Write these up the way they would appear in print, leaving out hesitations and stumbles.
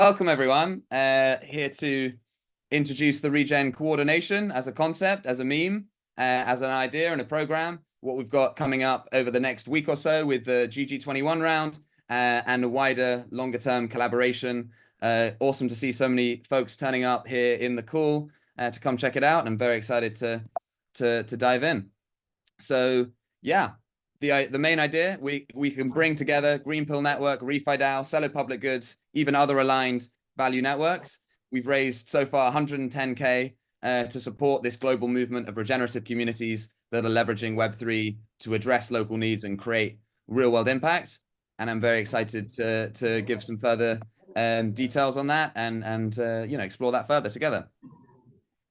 Welcome, everyone. Here to introduce the Regen Coordi-Nation as a concept, as a meme, as an idea and a program. What we've got coming up over the next week or so with the GG21 round and a wider, longer-term collaboration. Awesome to see so many folks turning up here in the call to come check it out. And I'm very excited to dive in. So yeah. The main idea, we can bring together GreenPill Network, ReFi DAO, Celo Public Goods, even other aligned value networks. We've raised so far 110K to support this global movement of regenerative communities that are leveraging Web3 to address local needs and create real world impact. And I'm very excited to give some further details on that and explore that further together.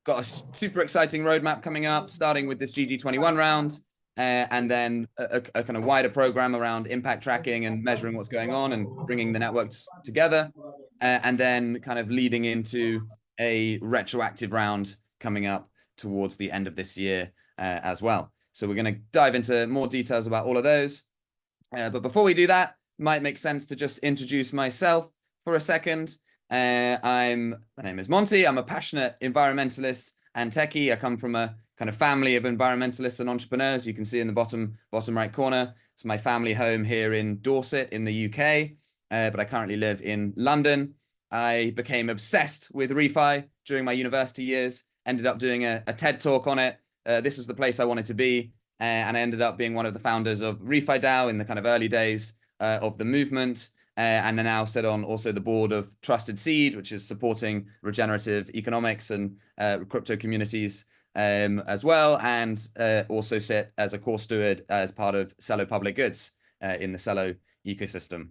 Got a super exciting roadmap coming up, starting with this GG21 round. And then a kind of wider program around impact tracking and measuring what's going on and bringing the networks together. And then kind of leading into a retroactive round coming up towards the end of this year as well. So we're going to dive into more details about all of those. But before we do that, it might make sense to just introduce myself for a second. My name is Monty. I'm a passionate environmentalist and techie. I come from a kind of family of environmentalists and entrepreneurs. You can see in the bottom right corner. It's my family home here in Dorset in the UK, but I currently live in London. I became obsessed with ReFi during my university years, ended up doing a TED talk on it. This was the place I wanted to be, and I ended up being one of the founders of ReFi DAO in the kind of early days of the movement, and I now sit on also the board of Trusted Seed, which is supporting regenerative economics and crypto communities as well, and also sit as a core steward as part of Celo Public Goods in the Celo ecosystem.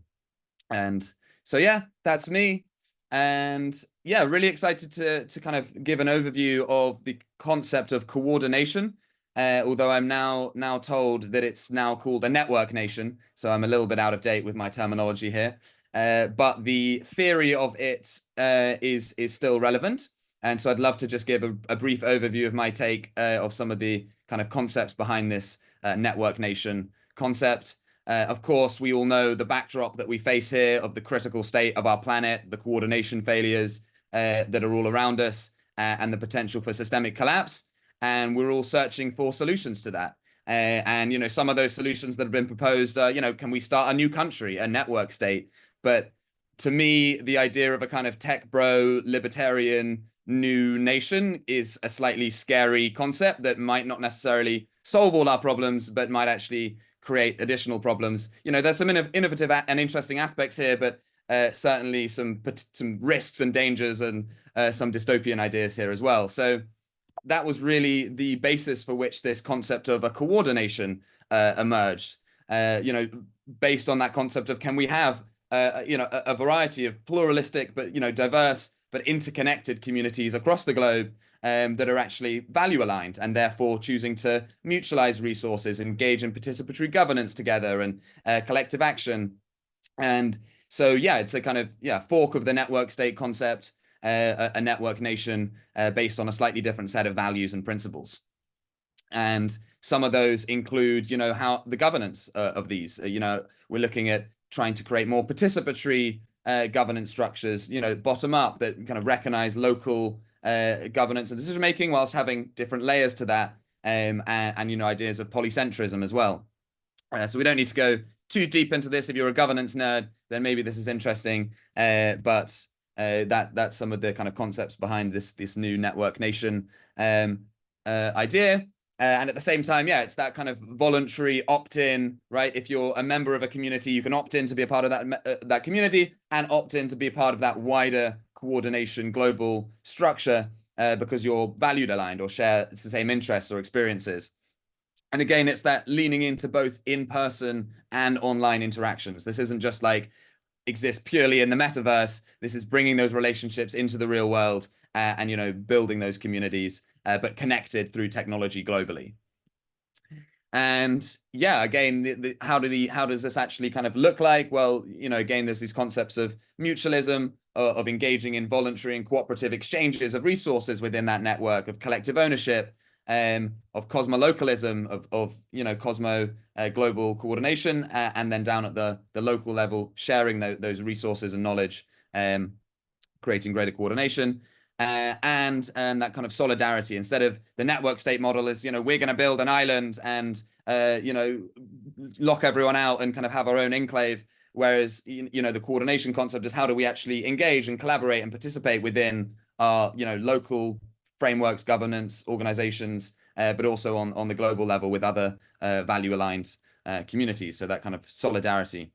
And so yeah, that's me. And yeah, really excited to kind of give an overview of the concept of coordination. Although I'm now told that it's now called a network nation, so I'm a little bit out of date with my terminology here. But the theory of it is still relevant. And so I'd love to just give a brief overview of my take of some of the kind of concepts behind this network nation concept. Of course, we all know the backdrop that we face here of the critical state of our planet, the coordination failures that are all around us, and the potential for systemic collapse. And we're all searching for solutions to that. And some of those solutions that have been proposed are, can we start a new country, a network state? But to me, the idea of a kind of tech bro, libertarian new nation is a slightly scary concept that might not necessarily solve all our problems, but might actually create additional problems. There's some innovative and interesting aspects here, but certainly some risks and dangers and some dystopian ideas here as well. So that was really the basis for which this concept of a coordination emerged. Based on that concept of, can we have a variety of pluralistic but diverse but interconnected communities across the globe that are actually value aligned and therefore choosing to mutualize resources, engage in participatory governance together and collective action. And so, yeah, it's a kind of fork of the network state concept, a network nation based on a slightly different set of values and principles. And some of those include, how the governance of these, we're looking at trying to create more participatory governance structures, bottom up, that kind of recognize local governance and decision making whilst having different layers to that, and ideas of polycentrism as well. So we don't need to go too deep into this. If you're a governance nerd, then maybe this is interesting. But that's some of the kind of concepts behind this new network nation idea. And at the same time, it's that kind of voluntary opt-in, right? If you're a member of a community, you can opt in to be a part of that community and opt in to be a part of that wider coordination global structure because you're valued aligned or share the same interests or experiences. And again, it's that leaning into both in-person and online interactions. This isn't just like exist purely in the metaverse. This is bringing those relationships into the real world and building those communities, but connected through technology globally. And yeah, again, how does this actually kind of look like? Well, again, there's these concepts of mutualism, of engaging in voluntary and cooperative exchanges of resources within that network, of collective ownership, of cosmolocalism, of cosmo global coordination, and then down at the local level, sharing those resources and knowledge. creating greater coordination. And that kind of solidarity, instead of the network state model is, we're going to build an island and, lock everyone out and kind of have our own enclave. Whereas, the coordination concept is how do we actually engage and collaborate and participate within our, local frameworks, governance, organizations, but also on the global level with other value aligned communities. So that kind of solidarity.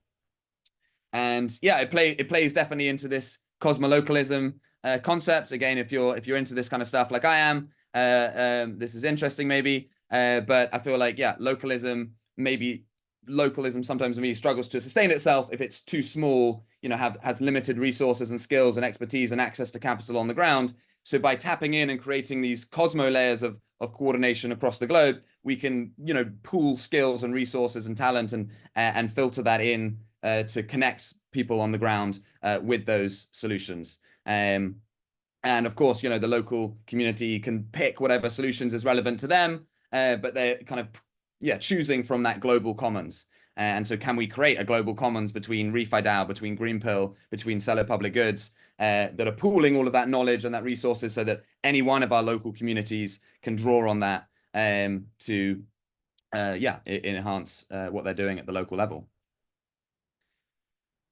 And yeah, it plays definitely into this cosmolocalism concept. Again, if you're into this kind of stuff like I am, this is interesting maybe. But I feel like, yeah, localism sometimes maybe struggles to sustain itself if it's too small, has limited resources and skills and expertise and access to capital on the ground. So by tapping in and creating these cosmo layers of coordination across the globe, we can, pool skills and resources and talent and filter that in to connect people on the ground with those solutions. And of course, the local community can pick whatever solutions is relevant to them, but they're kind of, choosing from that global commons. And so can we create a global commons between ReFi DAO, between GreenPill, between Celo Public Goods, that are pooling all of that knowledge and that resources so that any one of our local communities can draw on that to, enhance what they're doing at the local level.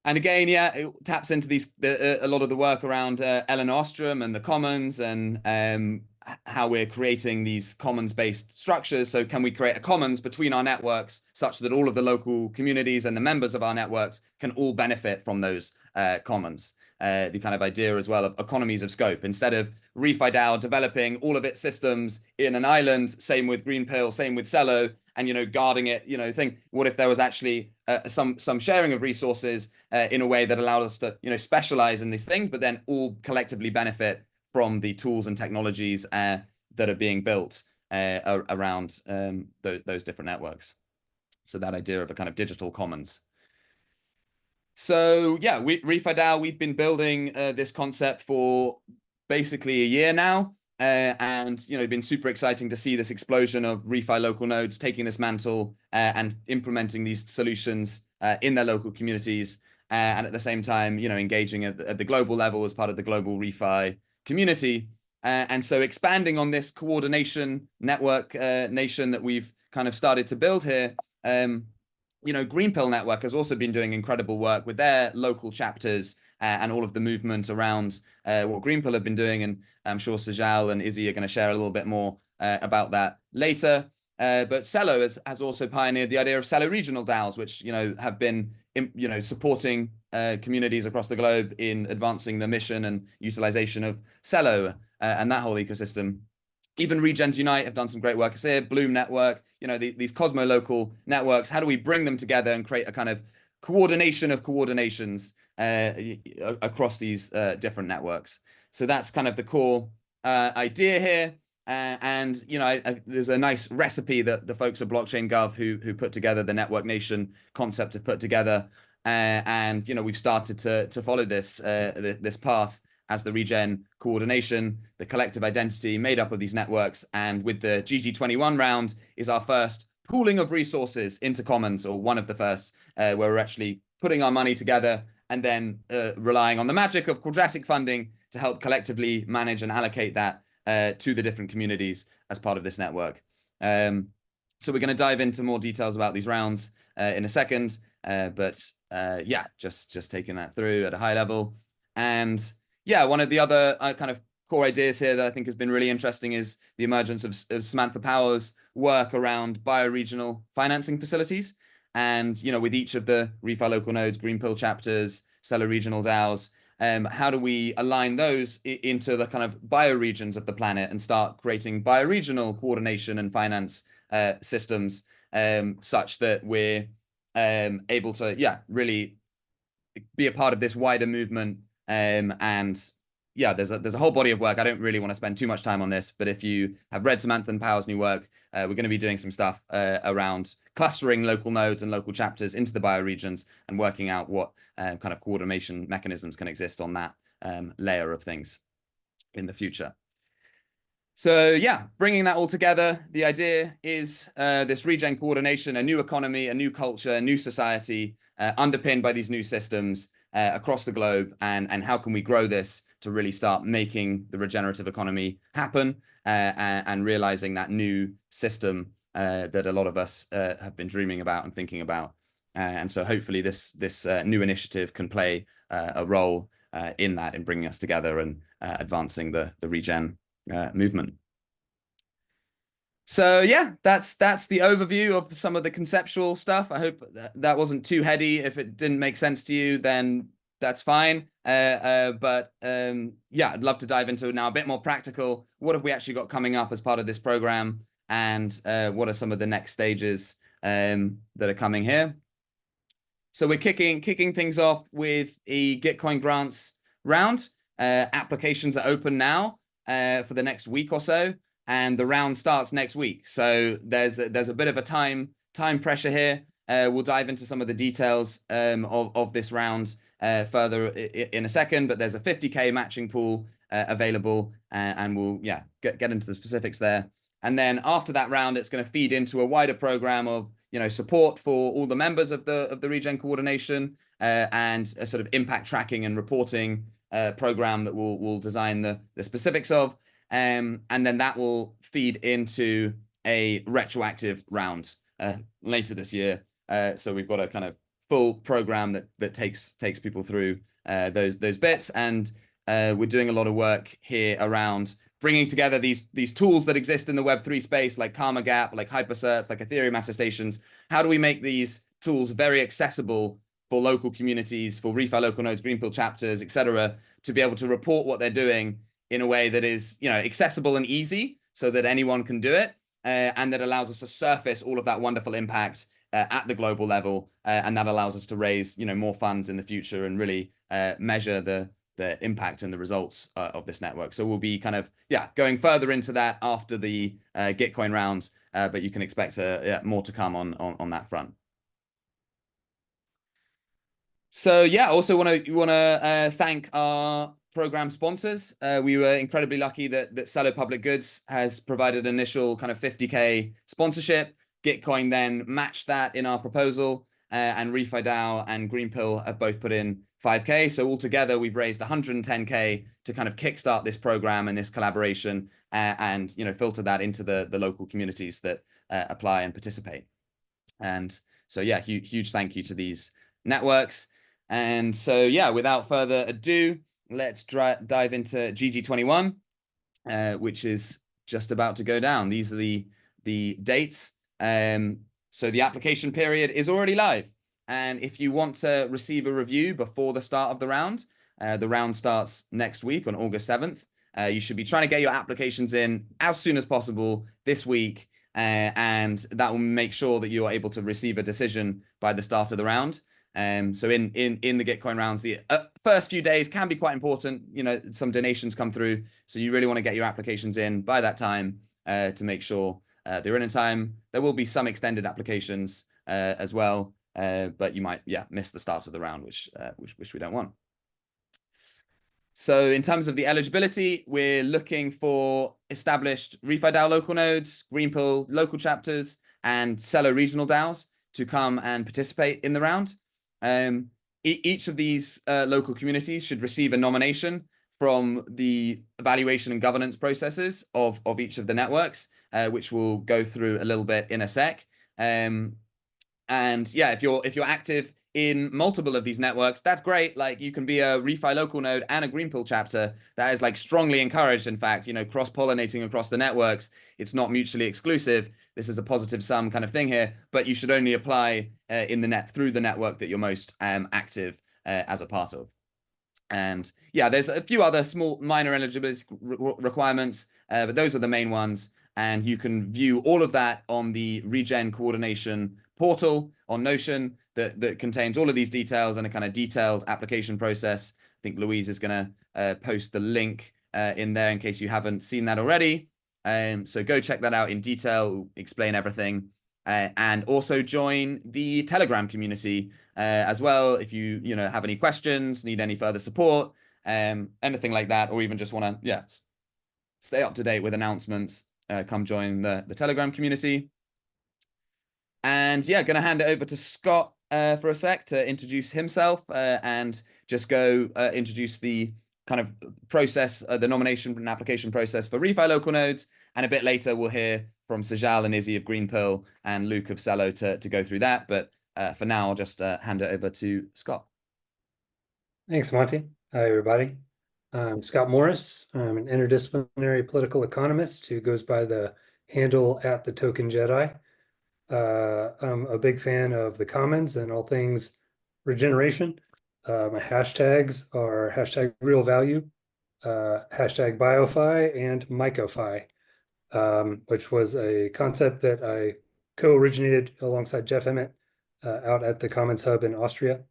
And again, yeah, it taps into a lot of the work around Ellen Ostrom and the commons and how we're creating these commons-based structures. So can we create a commons between our networks such that all of the local communities and the members of our networks can all benefit from those commons? The kind of idea as well of economies of scope. Instead of ReFi DAO developing all of its systems in an island, same with GreenPill, same with Celo, and guarding it, what if there was actually some sharing of resources in a way that allowed us to specialize in these things, but then all collectively benefit from the tools and technologies that are being built around those different networks. So that idea of a kind of digital commons. So yeah, ReFi DAO, we've been building this concept for basically a year now. And been super exciting to see this explosion of ReFi Local Nodes taking this mantle and implementing these solutions in their local communities, and at the same time, engaging at the global level as part of the global ReFi community. And so expanding on this coordination network nation that we've kind of started to build here. GreenPill Network has also been doing incredible work with their local chapters and all of the movement around what GreenPill have been doing. And I'm sure Sajal and Izzy are going to share a little bit more about that later. But Celo has also pioneered the idea of Celo Regional DAOs, which have been supporting communities across the globe in advancing the mission and utilization of Celo and that whole ecosystem. Even Regen Unite have done some great work here. Bloom Network, these Cosmo local networks. How do we bring them together and create a kind of coordination of coordinations across these different networks? So that's kind of the core idea here. And there's a nice recipe that the folks at Blockchain Gov who put together the Network Nation concept have put together. And we've started to follow this path as the Regen coordination, the collective identity made up of these networks. And with the GG21 round is our first pooling of resources into commons, or one of the first, where we're actually putting our money together and then relying on the magic of quadratic funding to help collectively manage and allocate that to the different communities as part of this network. So we're going to dive into more details about these rounds in a second, but yeah, just taking that through at a high level. And yeah, one of the other kind of core ideas here that I think has been really interesting is the emergence of Samantha Power's work around bioregional financing facilities. And, with each of the ReFi Local Nodes, GreenPill Chapters, Celo Regional DAOs, how do we align those into the kind of bioregions of the planet and start creating bioregional coordination and finance systems such that we're able to, really be a part of this wider movement. And yeah, there's a whole body of work. I don't really want to spend too much time on this, but if you have read Samantha Power's new work, we're going to be doing some stuff around clustering local nodes and local chapters into the bioregions and working out what kind of coordination mechanisms can exist on that layer of things in the future. So yeah, bringing that all together, the idea is this regen coordination, a new economy, a new culture, a new society underpinned by these new systems across the globe, and how can we grow this to really start making the regenerative economy happen and realizing that new system that a lot of us have been dreaming about and thinking about. And so hopefully this new initiative can play a role in that, in bringing us together and advancing the regen movement. So yeah, that's the overview of some of the conceptual stuff. I hope that wasn't too heady. If it didn't make sense to you, then that's fine. But yeah, I'd love to dive into now a bit more practical. What have we actually got coming up as part of this program, and what are some of the next stages that are coming here? So we're kicking things off with a Gitcoin grants round. Applications are open now for the next week or so, and the round starts next week. So there's a bit of a time pressure here. We'll dive into some of the details of this round further in a second, but there's a 50K matching pool available, and we'll get into the specifics there. And then after that round, it's going to feed into a wider program of support for all the members of the Regen Coordi-Nation and a sort of impact tracking and reporting program that we'll design the specifics of. And then that will feed into a retroactive round later this year. So we've got a kind of full program that takes people through those bits. And we're doing a lot of work here around bringing together these tools that exist in the Web3 space, like Karma Gap, like Hypercerts, like Ethereum attestations. How do we make these tools very accessible for local communities, for ReFi Local Nodes, GreenPill Chapters, etc., to be able to report what they're doing in a way that is, accessible and easy, so that anyone can do it, and that allows us to surface all of that wonderful impact at the global level, and that allows us to raise, more funds in the future and really measure the impact and the results of this network. So we'll be kind of going further into that after the Gitcoin rounds, but you can expect more to come on that front. So yeah, also want to thank our program sponsors. We were incredibly lucky that Celo Public Goods has provided initial kind of 50K sponsorship. Gitcoin then matched that in our proposal, and ReFi DAO and GreenPill have both put in 5K. So altogether, we've raised 110K to kind of kickstart this program and this collaboration, and filter that into the local communities that apply and participate. And so yeah, huge thank you to these networks. And so yeah, without further ado, let's dive into GG21, which is just about to go down. These are the dates. So the application period is already live. And if you want to receive a review before the start of the round starts next week on August 7th. You should be trying to get your applications in as soon as possible this week, and that will make sure that you are able to receive a decision by the start of the round. So in the Gitcoin rounds, the first few days can be quite important. Some donations come through, so you really want to get your applications in by that time to make sure they're in time. There will be some extended applications as well, but you might miss the start of the round, which we don't want. So in terms of the eligibility, we're looking for established ReFi DAO local nodes, GreenPill local chapters, and Celo Regional DAOs to come and participate in the round. Each of these local communities should receive a nomination from the evaluation and governance processes of each of the networks, which we'll go through a little bit in a sec. And yeah, if you're active in multiple of these networks, that's great. Like, you can be a ReFi local node and a GreenPill chapter. That is like strongly encouraged. In fact, cross-pollinating across the networks. It's not mutually exclusive. This is a positive sum kind of thing here, but you should only apply through the network that you're most active as a part of. And yeah, there's a few other small minor eligibility requirements, but those are the main ones. And you can view all of that on the Regen Coordi-Nation portal on Notion that contains all of these details and a kind of detailed application process. I think Louise is going to post the link in there in case you haven't seen that already. So go check that out in detail, explain everything, and also join the Telegram community as well. If you have any questions, need any further support, anything like that, or even just want to stay up to date with announcements, come join the Telegram community. And yeah, going to hand it over to Scott for a sec to introduce himself and just go introduce the kind of process, the nomination and application process for ReFi Local Nodes. And a bit later, we'll hear from Sajal and Izzy of GreenPill and Luke of Celo to go through that. But for now, I'll just hand it over to Scott. Thanks, Monty. Hi, everybody. I'm Scott Morris. I'm an interdisciplinary political economist who goes by the handle @TheTokenJedi. I'm a big fan of the commons and all things regeneration. My hashtags are #RealValue, #BioFi, and MycoFi, which was a concept that I co-originated alongside Jeff Emmett out at the Commons Hub in Austria.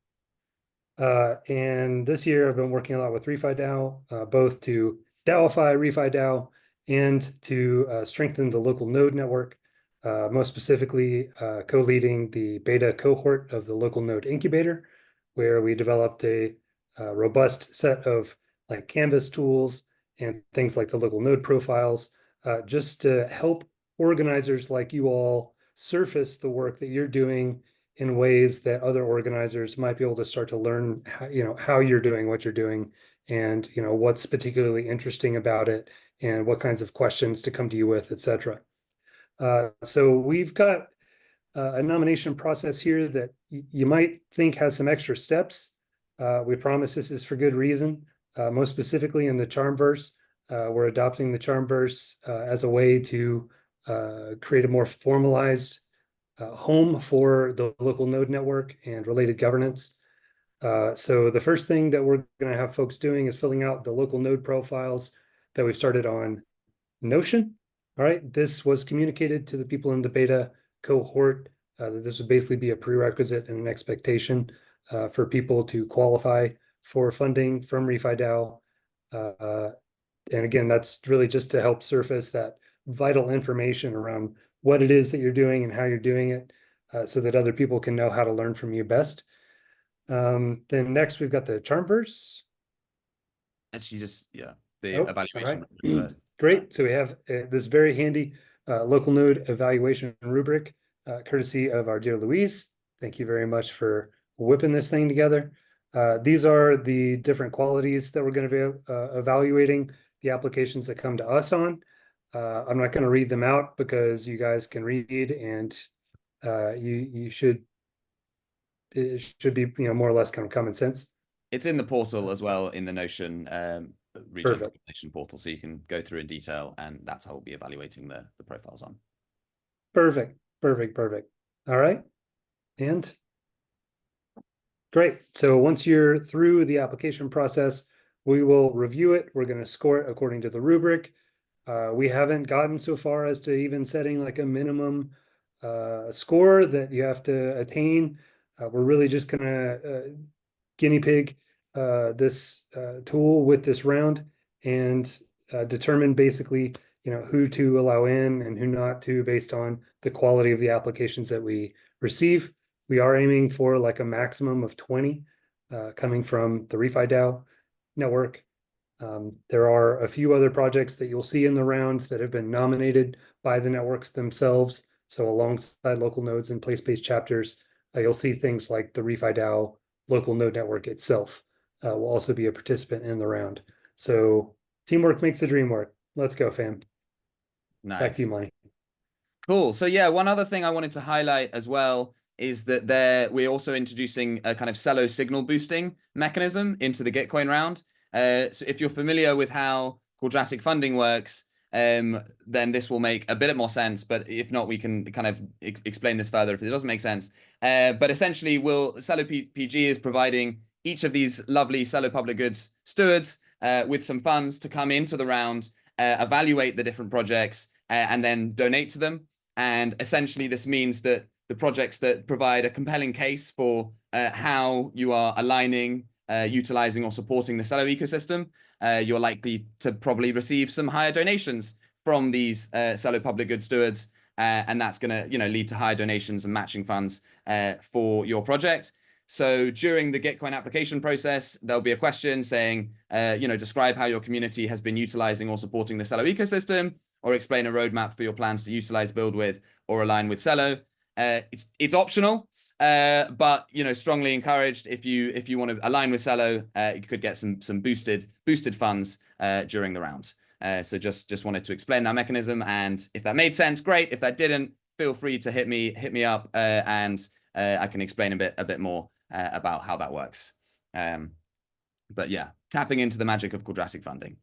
And this year I've been working a lot with ReFi DAO, both to DAOify ReFi DAO and to strengthen the local node network, most specifically co-leading the beta cohort of the local node incubator, where we developed a robust set of like Canvas tools and things like the local node profiles, just to help organizers like you all surface the work that you're doing in ways that other organizers might be able to start to learn how you're doing what you're doing, and what's particularly interesting about it, and what kinds of questions to come to you with, etc. So we've got a nomination process here that you might think has some extra steps. We promise this is for good reason. Most specifically in the Charmverse, we're adopting the Charmverse as a way to create a more formalized home for the local node network and related governance. So the first thing that we're going to have folks doing is filling out the local node profiles that we've started on Notion. All right, this was communicated to the people in the beta cohort that this would basically be a prerequisite and an expectation for people to qualify for funding from ReFi DAO. And again, that's really just to help surface that vital information around what it is that you're doing and how you're doing it, so that other people can know how to learn from you best. Then next we've got the Charmverse. Actually, just, yeah, the evaluation. Right. Great. So we have this very handy local node evaluation rubric, courtesy of our dear Louise. Thank you very much for whipping this thing together. These are the different qualities that we're going to be evaluating the applications that come to us on. I'm not going to read them out because you guys can read, and it should be more or less kind of common sense. It's in the portal as well, in the Notion Regen Coordi-Nation portal, so you can go through in detail, and that's how we'll be evaluating the profiles on. Perfect. All right, and great. So once you're through the application process, we will review it. We're going to score it according to the rubric. We haven't gotten so far as to even setting like a minimum score that you have to attain. We're really just going to guinea pig this tool with this round and determine basically who to allow in and who not to, based on the quality of the applications that we receive. We are aiming for like a maximum of 20 coming from the ReFi DAO network. There are a few other projects that you'll see in the round that have been nominated by the networks themselves. So alongside local nodes and place-based chapters, you'll see things like the ReFi DAO local node network itself will also be a participant in the round. So teamwork makes the dream work. Let's go, fam. Nice. Back to you, Monty. Cool. So yeah, one other thing I wanted to highlight as well is that we're also introducing a kind of Celo signal boosting mechanism into the Gitcoin round. So if you're familiar with how quadratic funding works, then this will make a bit more sense. But if not, we can kind of explain this further if it doesn't make sense. But essentially, Celo PG is providing each of these lovely Celo public goods stewards with some funds to come into the round, evaluate the different projects, and then donate to them. And essentially, this means that the projects that provide a compelling case for how you are aligning, utilizing, or supporting the Celo ecosystem, you're likely to probably receive some higher donations from these Celo public good stewards, and that's going to lead to higher donations and matching funds for your project. So during the Gitcoin application process, there'll be a question saying, describe how your community has been utilizing or supporting the Celo ecosystem, or explain a roadmap for your plans to utilize, build with, or align with Celo. It's optional, but strongly encouraged. If you want to align with Celo, you could get some boosted funds during the round. So just wanted to explain that mechanism, and if that made sense, great. If that didn't, feel free to hit me up, and I can explain a bit more about how that works. But yeah, tapping into the magic of quadratic funding.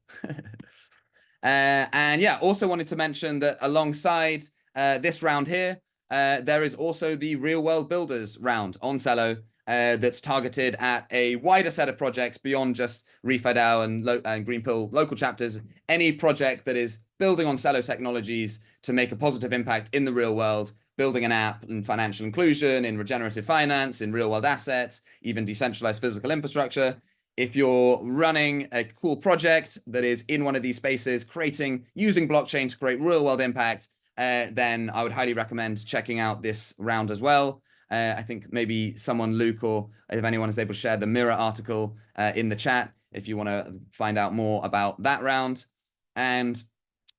And yeah, also wanted to mention that alongside this round here, there is also the Real World Builders round on Celo that's targeted at a wider set of projects beyond just ReFi DAO and GreenPill Local Chapters. Any project that is building on Celo technologies to make a positive impact in the real world, building an app in financial inclusion, in regenerative finance, in real world assets, even decentralized physical infrastructure. If you're running a cool project that is in one of these spaces, using blockchain to create real world impact, then I would highly recommend checking out this round as well. I think maybe Luke, or if anyone is able to share the Mirror article in the chat, if you want to find out more about that round. And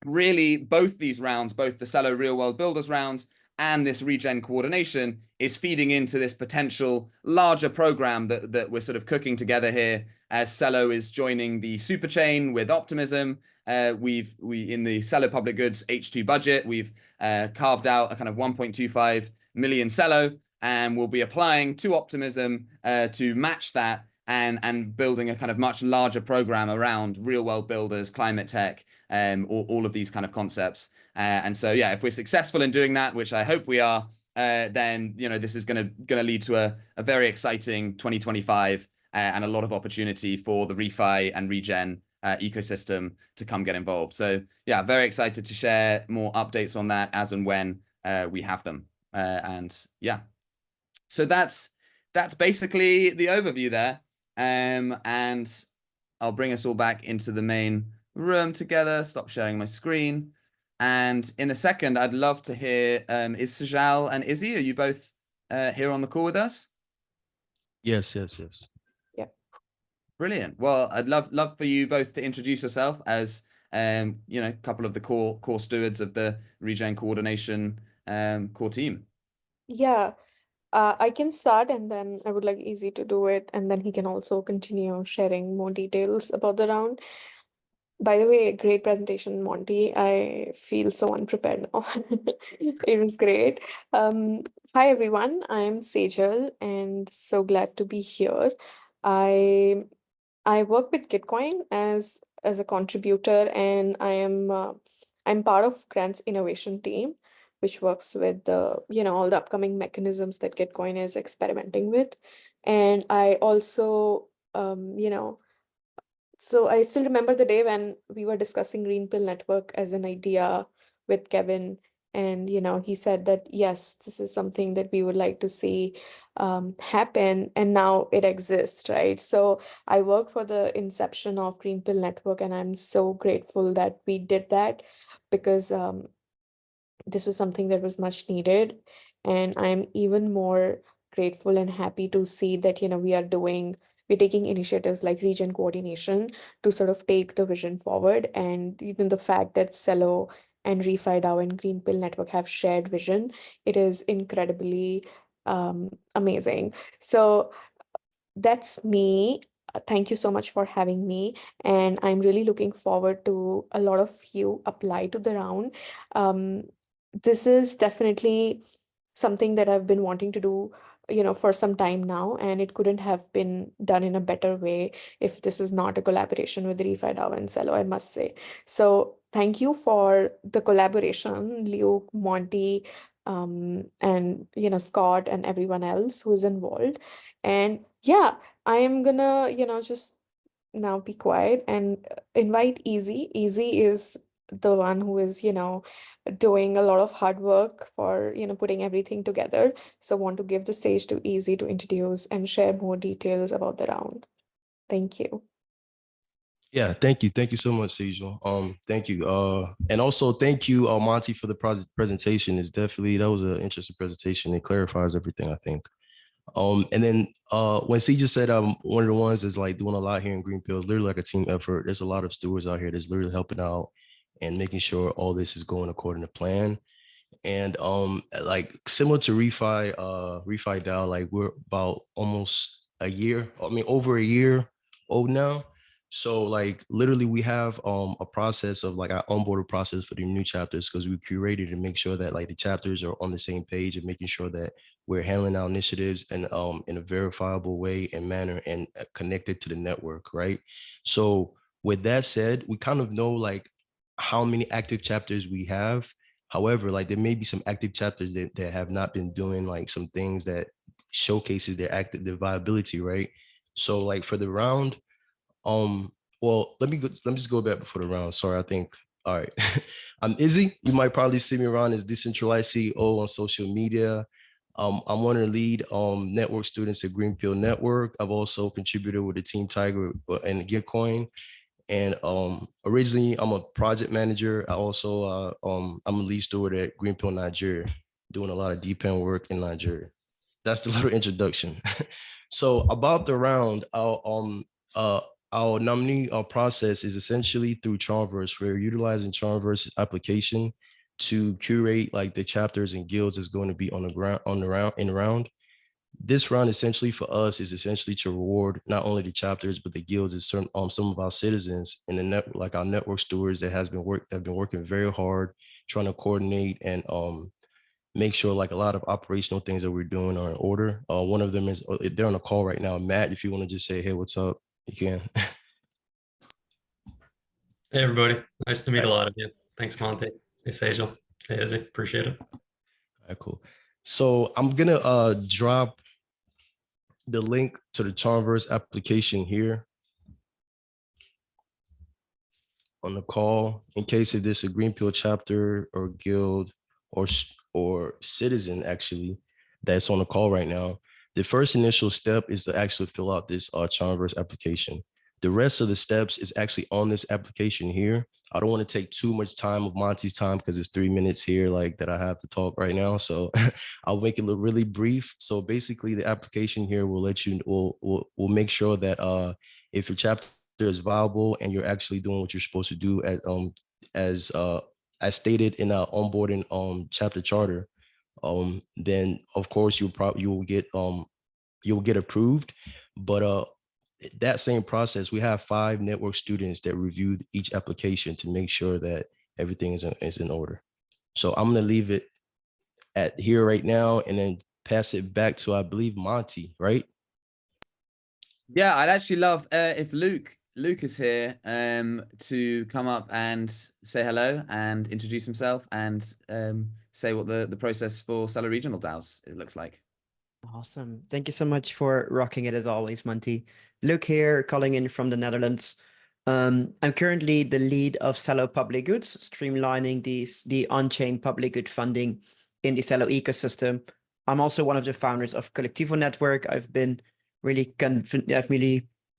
really, both these rounds, both the Celo Real World Builders rounds and this Regen Coordi-Nation, is feeding into this potential larger program that we're sort of cooking together here as Celo is joining the superchain with Optimism. We in the Celo Public Goods H2 budget, we've carved out a kind of 1.25 million Celo, and we'll be applying to Optimism to match that and building a kind of much larger program around real world builders, climate tech, all of these kind of concepts. And so, yeah, if we're successful in doing that, which I hope we are, then this is going to lead to a very exciting 2025 and a lot of opportunity for the ReFi and Regen ecosystem to come get involved. So yeah, very excited to share more updates on that as and when we have them. And yeah, so that's basically the overview there. And I'll bring us all back into the main room together. Stop sharing my screen. And in a second, I'd love to hear, is Sajal and Izzy, are you both here on the call with us? Yes. Yeah. Brilliant. Well, I'd love for you both to introduce yourself as, a couple of the core stewards of the Regen Coordi-Nation core team. Yeah. I can start, and then I would like Easy to do it, and then he can also continue sharing more details about the round. By the way, great presentation, Monty. I feel so unprepared now. It was great. Hi, everyone. I'm Sejal, and so glad to be here. I work with Gitcoin as a contributor, and I'm part of Grant's innovation team, which works with all the upcoming mechanisms that Gitcoin is experimenting with. And I also, so I still remember the day when we were discussing GreenPill network as an idea with Kevin, and he said that yes, this is something that we would like to see happen, and now it exists, right? So I worked for the inception of GreenPill network, and I'm so grateful that we did that, because this was something that was much needed, and I'm even more grateful and happy to see that we're taking initiatives like Regen Coordi-Nation to sort of take the vision forward. And even the fact that Celo and ReFi DAO and GreenPill Network have shared vision, it is incredibly amazing. So that's me. Thank you so much for having me. And I'm really looking forward to a lot of you apply to the round. This is definitely something that I've been wanting to do for some time now, and it couldn't have been done in a better way if this was not a collaboration with ReFi DAO and Celo, I must say. So thank you for the collaboration, Luke, Monty, and Scott and everyone else who's involved. And yeah, I am gonna just now be quiet and invite Easy. Easy is the one who is doing a lot of hard work for putting everything together. So want to give the stage to Easy to introduce and share more details about the round. Thank you. Yeah, thank you so much, Sejal. Thank you, and also thank you, Monty, for the presentation. That was an interesting presentation. It clarifies everything, I think. And then when Sejal said one of the ones that's like doing a lot here in GreenPill, it's literally like a team effort. There's a lot of stewards out here that's literally helping out and making sure all this is going according to plan. And like similar to ReFi DAO, like we're about almost a year, over a year old now. So like literally we have a process of like our onboarding process for the new chapters, because we curated and make sure that like the chapters are on the same page and making sure that we're handling our initiatives and in a verifiable way and manner and connected to the network, right? So with that said, we kind of know like how many active chapters we have. However, like there may be some active chapters that have not been doing like some things that showcases their viability, right? So like for the round, well, let me just go back before the round. Sorry, I think, all right. I'm Izzy. You might probably see me around as decentralized CEO on social media. I'm one of the lead network students at GreenPill Network. I've also contributed with the Team Tiger and Gitcoin. And originally I'm a project manager. I also I'm a lead steward at GreenPill Nigeria, doing a lot of deep end work in Nigeria. That's the little introduction. So about the round, our nominee process is essentially through Charmverse. We're utilizing Charmverse application to curate like the chapters and guilds that's going to be on the round. This round essentially for us is essentially to reward not only the chapters but the guilds and certain some of our citizens in the network, like our network stewards that have been working very hard trying to coordinate and make sure like a lot of operational things that we're doing are in order. One of them is they're on a call right now. Matt, if you want to just say, hey, what's up, you can. Hey everybody, nice to meet a lot of you. Thanks, Monty. Hey, Sejal. Hey, Izzy. Appreciate it. All right, cool. So I'm gonna drop the link to the Charmverse application here on the call in case if there's a GreenPill chapter or guild or citizen actually that's on the call right now. The first initial step is to actually fill out this Charmverse application. The rest of the steps is actually on this application here. I don't want to take too much time of Monty's time because it's 3 minutes here like that I have to talk right now. So I'll make it really brief. So basically the application here will let you, will make sure that if your chapter is viable and you're actually doing what you're supposed to do as stated in our onboarding chapter charter, then of course you will get approved. But that same process, we have 5 network students that reviewed each application to make sure that everything is in order. So I'm gonna leave it at here right now and then pass it back to, I believe, Monty, right? Yeah, I'd actually love if Luke is here to come up and say hello and introduce himself and say what the process for Celo Regional DAOs it looks like. Awesome. Thank you so much for rocking it as always, Monty. Luke here, calling in from the Netherlands. I'm currently the lead of Celo Public Goods, streamlining the on-chain public good funding in the Celo ecosystem. I'm also one of the founders of Collectivo Network. I've been really kind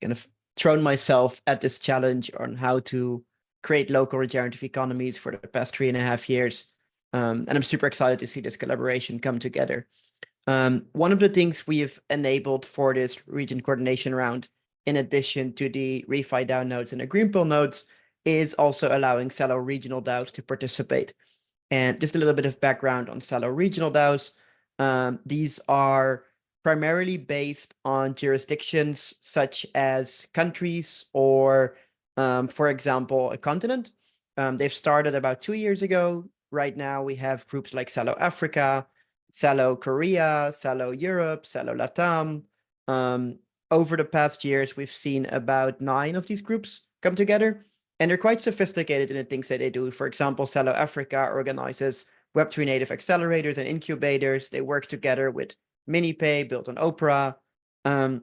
of thrown myself at this challenge on how to create local regenerative economies for the past 3.5 years. And I'm super excited to see this collaboration come together. One of the things we've enabled for this region coordination round, in addition to the ReFi DAO nodes and the GreenPill nodes, is also allowing Celo Regional DAOs to participate. And just a little bit of background on Celo Regional DAOs. These are primarily based on jurisdictions such as countries or, for example, a continent. They've started about 2 years ago. Right now, we have groups like Celo Africa, Celo Korea, Celo Europe, Celo Latam. Over the past years, we've seen about 9 of these groups come together, and they're quite sophisticated in the things that they do. For example, Celo Africa organizes Web3 native accelerators and incubators. They work together with MiniPay, built on Opera, and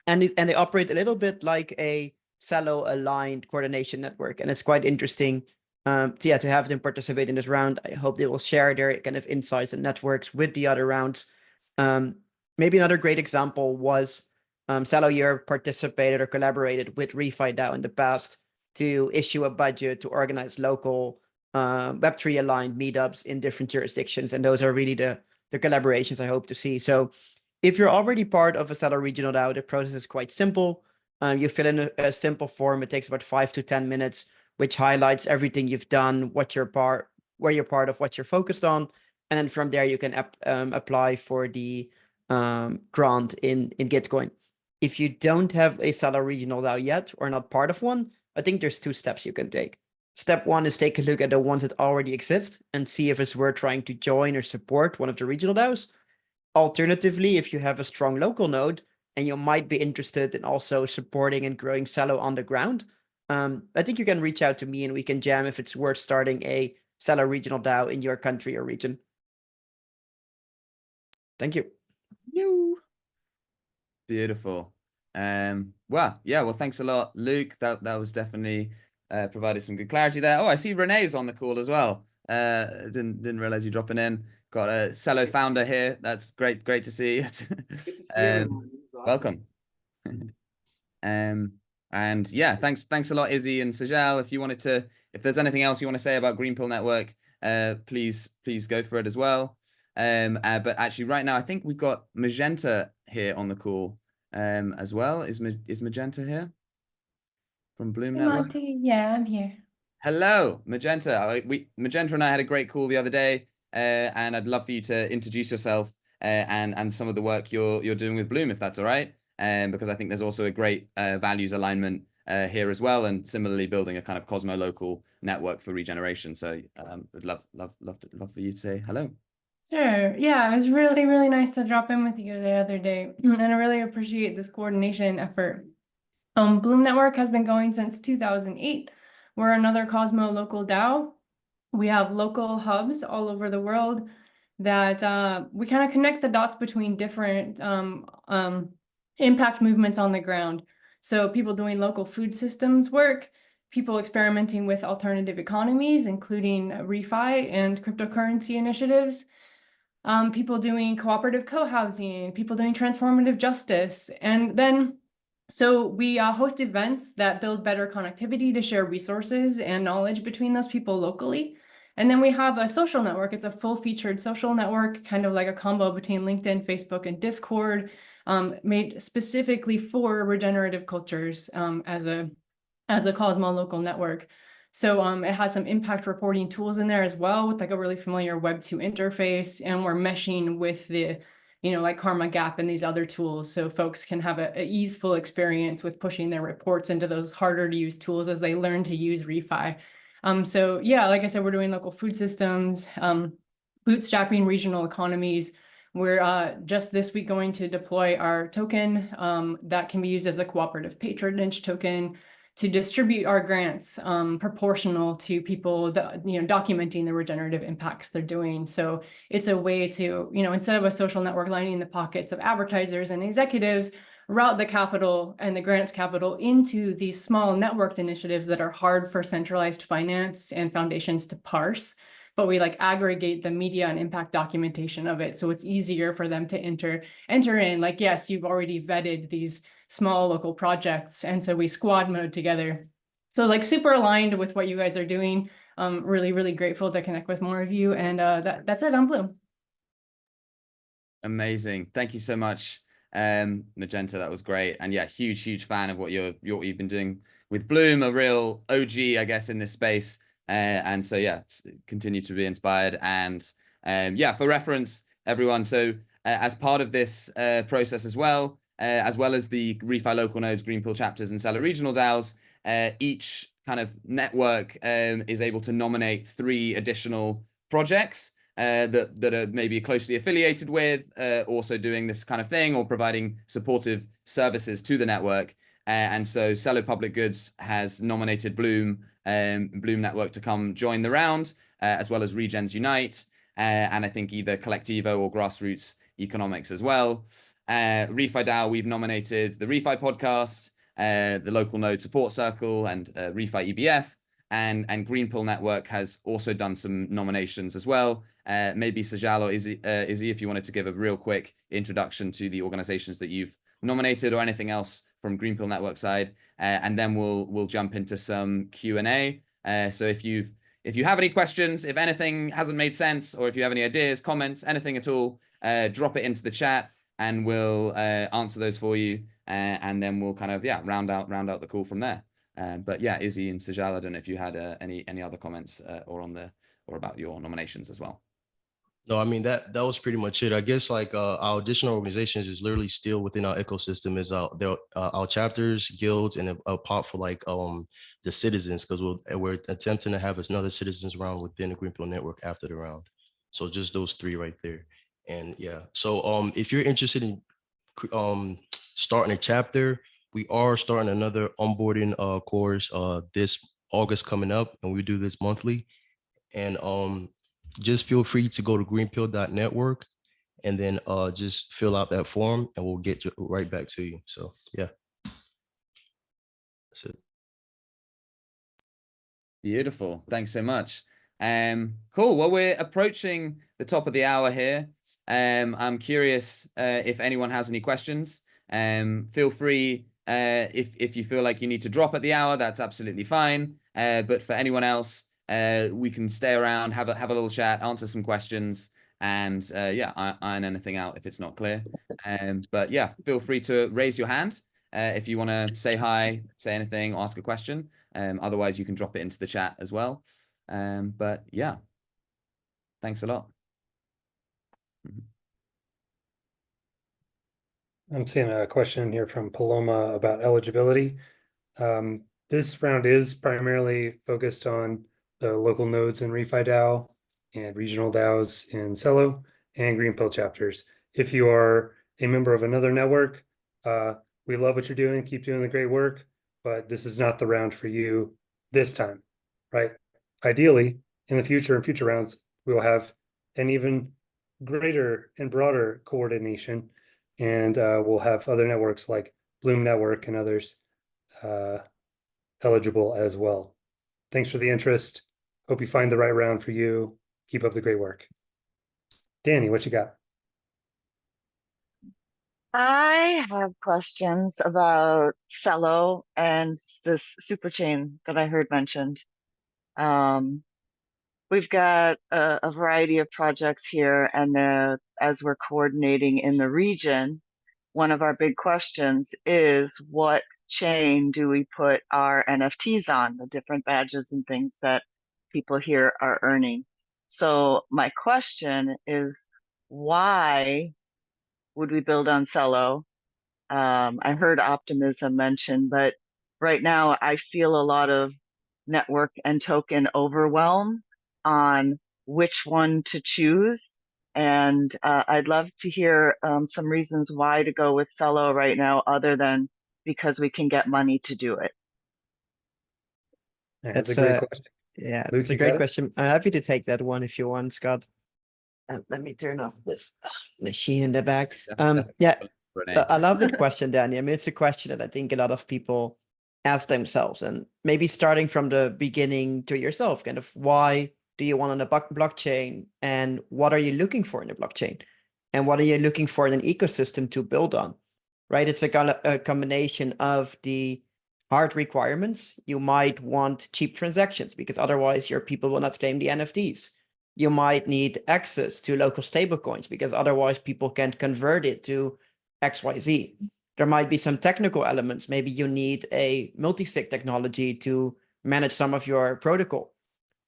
they operate a little bit like a Celo aligned coordination network, and it's quite interesting. To have them participate in this round. I hope they will share their kind of insights and networks with the other rounds. Maybe another great example was Celo Europe participated or collaborated with ReFi DAO in the past to issue a budget to organize local Web3 aligned meetups in different jurisdictions. And those are really the collaborations I hope to see. So if you're already part of a Celo Regional DAO, the process is quite simple. You fill in a simple form. It takes about 5 to 10 minutes, which highlights everything you've done, where you're part of, what you're focused on. And then from there, you can apply for the grant in Gitcoin. If you don't have a Celo Regional DAO yet or not part of one, I think there's 2 steps you can take. Step 1 is take a look at the ones that already exist and see if it's worth trying to join or support one of the regional DAOs. Alternatively, if you have a strong local node and you might be interested in also supporting and growing Celo on the ground, I think you can reach out to me and we can jam if it's worth starting a Celo Regional DAO in your country or region. Thank you. Beautiful. Well, yeah, well, thanks a lot, Luke. That was definitely provided some good clarity there. Oh, I see Renee's on the call as well. Didn't realize you dropping in. Got a Celo founder here. That's great to see. Welcome. And yeah, thanks a lot, Izzy and Sajal. If there's anything else you want to say about GreenPill Network, please go for it as well. But actually right now, I think we've got Magenta here on the call as well. Is Magenta here from Bloom Network? Monty, yeah, I'm here. Hello, Magenta. Magenta and I had a great call the other day, and I'd love for you to introduce yourself and some of the work you're doing with Bloom, if that's all right. Because I think there's also a great values alignment here as well, and similarly building a kind of Cosmo local network for regeneration. So would love for you to say hello. Sure. Yeah, it was really, really nice to drop in with you the other day, and I really appreciate this coordination effort. Bloom Network has been going since 2008. We're another Cosmo local DAO. We have local hubs all over the world that we kind of connect the dots between different impact movements on the ground. So people doing local food systems work, people experimenting with alternative economies, including ReFi and cryptocurrency initiatives, people doing cooperative co-housing, people doing transformative justice. And then, so we host events that build better connectivity to share resources and knowledge between those people locally. And then we have a social network. It's a full-featured social network, kind of like a combo between LinkedIn, Facebook, and Discord, made specifically for regenerative cultures as a Cosmo local network. So it has some impact reporting tools in there as well, with like a really familiar Web2 interface, and we're meshing with the, like Karma Gap and these other tools, so folks can have a easeful experience with pushing their reports into those harder to use tools as they learn to use ReFi. So yeah, like I said, we're doing local food systems, bootstrapping regional economies. We're just this week going to deploy our token that can be used as a cooperative patronage token to distribute our grants proportional to people, documenting the regenerative impacts they're doing. So it's a way to, instead of a social network lining the pockets of advertisers and executives, route the capital and the grants capital into these small networked initiatives that are hard for centralized finance and foundations to parse. But we aggregate the media and impact documentation of it, so it's easier for them to enter in. Like, yes, you've already vetted these small local projects, and so we squad mode together. So super aligned with what you guys are doing. Really, really grateful to connect with more of you, and that's it on Bloom. Amazing, thank you so much, Magenta. That was great, and yeah, huge fan of what you've been doing with Bloom, a real OG, I guess, in this space. And so yeah, continue to be inspired. And yeah, for reference, everyone, so as part of this process as well as the ReFi Local Nodes, GreenPill Chapters, and Celo Regional DAOs, each kind of network is able to nominate 3 additional projects that are maybe closely affiliated with, also doing this kind of thing, or providing supportive services to the network. And so Celo Public Goods has nominated Bloom Network to come join the round, as well as Regen's Unite, and I think either Collectivo or Grassroots Economics as well. ReFi DAO, we've nominated the ReFi Podcast, the Local Node Support Circle, and ReFi EBF, and GreenPill Network has also done some nominations as well. Maybe Sajal or Izzy, if you wanted to give a real quick introduction to the organizations that you've nominated, or anything else from GreenPill Network side, and then we'll jump into some Q&A. So if you have any questions, if anything hasn't made sense, or if you have any ideas, comments, anything at all, drop it into the chat, and we'll answer those for you, and then we'll kind of round out the call from there. But yeah, Izzy and Sajal, I don't know if you had any other comments or about your nominations as well. No, I mean that was pretty much it. I guess like our additional organizations is literally still within our ecosystem is our chapters, guilds, and a part for like the citizens, because we're attempting to have another citizens round within the GreenPill network after the round. So just those three right there. And yeah, so if you're interested in starting a chapter, we are starting another onboarding course this August coming up, and we do this monthly. And just feel free to go to greenpill.network and then just fill out that form and we'll get right back to you. So yeah, that's it. Beautiful. Thanks so much. Cool. Well, we're approaching the top of the hour here. I'm curious if anyone has any questions. Feel free if you feel like you need to drop at the hour, that's absolutely fine. But for anyone else, we can stay around, have a little chat, answer some questions, and yeah, iron anything out if it's not clear. But yeah, feel free to raise your hand if you want to say hi, say anything, ask a question. Otherwise, you can drop it into the chat as well. But yeah, thanks a lot. I'm seeing a question here from Paloma about eligibility. This round is primarily focused on the local nodes in ReFi DAO and regional DAOs in Celo and GreenPill chapters. If you are a member of another network, we love what you're doing. Keep doing the great work, but this is not the round for you this time, right? Ideally, in the future and future rounds, we will have an even greater and broader coordination, and we'll have other networks like Bloom Network and others eligible as well. Thanks for the interest. Hope you find the right round for you. Keep up the great work. Danny, what you got? I have questions about Celo and this super chain that I heard mentioned. We've got a variety of projects here, and as we're coordinating in the region, one of our big questions is what chain do we put our NFTs on, the different badges and things that people here are earning. So my question is, why would we build on Celo? I heard optimism mentioned, but right now I feel a lot of network and token overwhelm on which one to choose. And I'd love to hear some reasons why to go with Celo right now, other than because we can get money to do it. That's a great question. Yeah, Luke, it's a you got great it? question. I'm happy to take that one if you want, Scott. Let me turn off this machine in the back. Yeah, I love that question, Danny. I mean, it's a question that I think a lot of people ask themselves, and maybe starting from the beginning to yourself, kind of why do you want on a blockchain, and what are you looking for in a blockchain, and what are you looking for in an ecosystem to build on, right? It's a combination of the hard requirements. You might want cheap transactions because otherwise your people will not claim the NFTs. You might need access to local stablecoins because otherwise people can't convert it to XYZ. There might be some technical elements. Maybe you need a multi-sig technology to manage some of your protocol.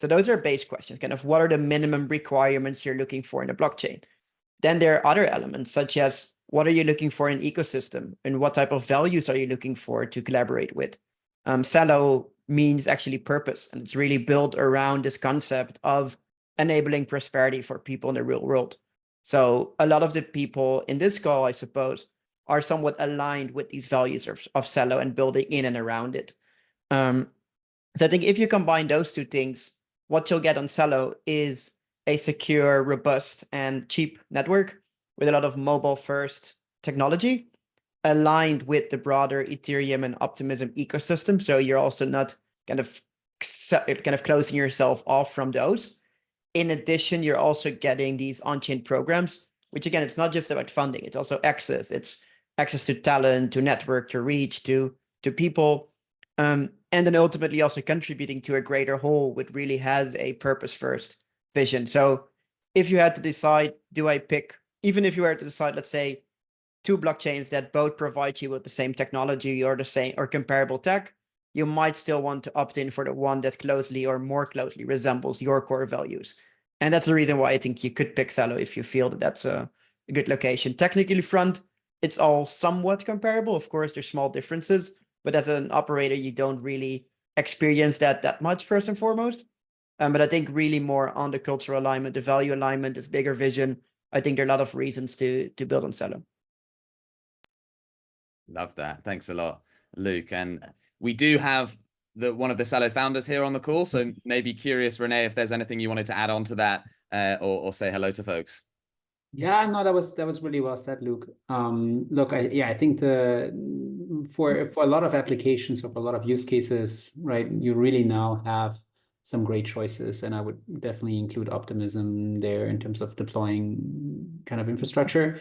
So those are base questions, kind of what are the minimum requirements you're looking for in a blockchain? Then there are other elements such as what are you looking for in an ecosystem and what type of values are you looking for to collaborate with? Celo means actually purpose, and it's really built around this concept of enabling prosperity for people in the real world. So a lot of the people in this call, I suppose, are somewhat aligned with these values of Celo and building in and around it. So I think if you combine those two things, what you'll get on Celo is a secure, robust, and cheap network with a lot of mobile-first technology aligned with the broader Ethereum and Optimism ecosystem. So you're also not kind of closing yourself off from those. In addition, you're also getting these on-chain programs, which again, it's not just about funding, it's also access. It's access to talent, to network, to reach, to people, and then ultimately also contributing to a greater whole, which really has a purpose-first vision. So if you had to decide, do I pick, even if you were to decide, let's say, two blockchains that both provide you with the same technology or the same or comparable tech, you might still want to opt in for the one that closely or more closely resembles your core values. And that's the reason why I think you could pick Celo if you feel that that's a good location. Technically front, it's all somewhat comparable. Of course, there's small differences, but as an operator, you don't really experience that much first and foremost. But I think really more on the cultural alignment, the value alignment, this bigger vision. I think there are a lot of reasons to build on Celo. Love that. Thanks a lot, Luke. And we do have one of the Celo founders here on the call. So maybe curious, Renee, if there's anything you wanted to add on to that or say hello to folks. Yeah, no, that was really well said, Luke. Look, I think for a lot of applications or for a lot of use cases, right, you really now have some great choices, and I would definitely include optimism there in terms of deploying kind of infrastructure.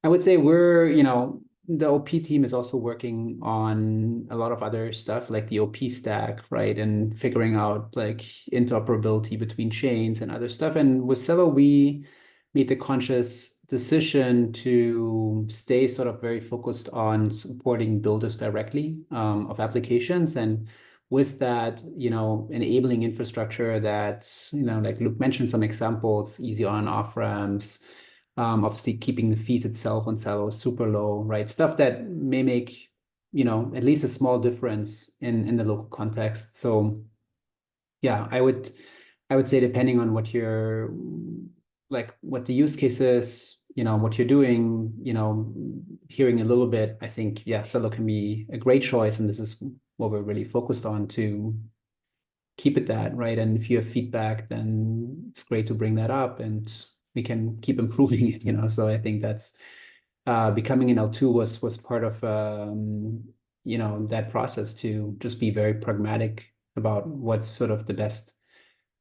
I would say the OP team is also working on a lot of other stuff like the OP stack, right? And figuring out like interoperability between chains and other stuff. And with Celo, we made the conscious decision to stay sort of very focused on supporting builders directly of applications. And with that, enabling infrastructure that, like Luke mentioned some examples, easy on and off ramps, obviously keeping the fees itself on Celo super low, right? Stuff that may make, at least a small difference in the local context. So yeah, I would say depending on what you're what the use case is, what you're doing, hearing a little bit, I think, yeah, Celo can be a great choice. And this is what we're really focused on to keep it that, right? And if you have feedback, then it's great to bring that up and we can keep improving it, So I think that's becoming an L2 was part of, that process to just be very pragmatic about what's sort of the best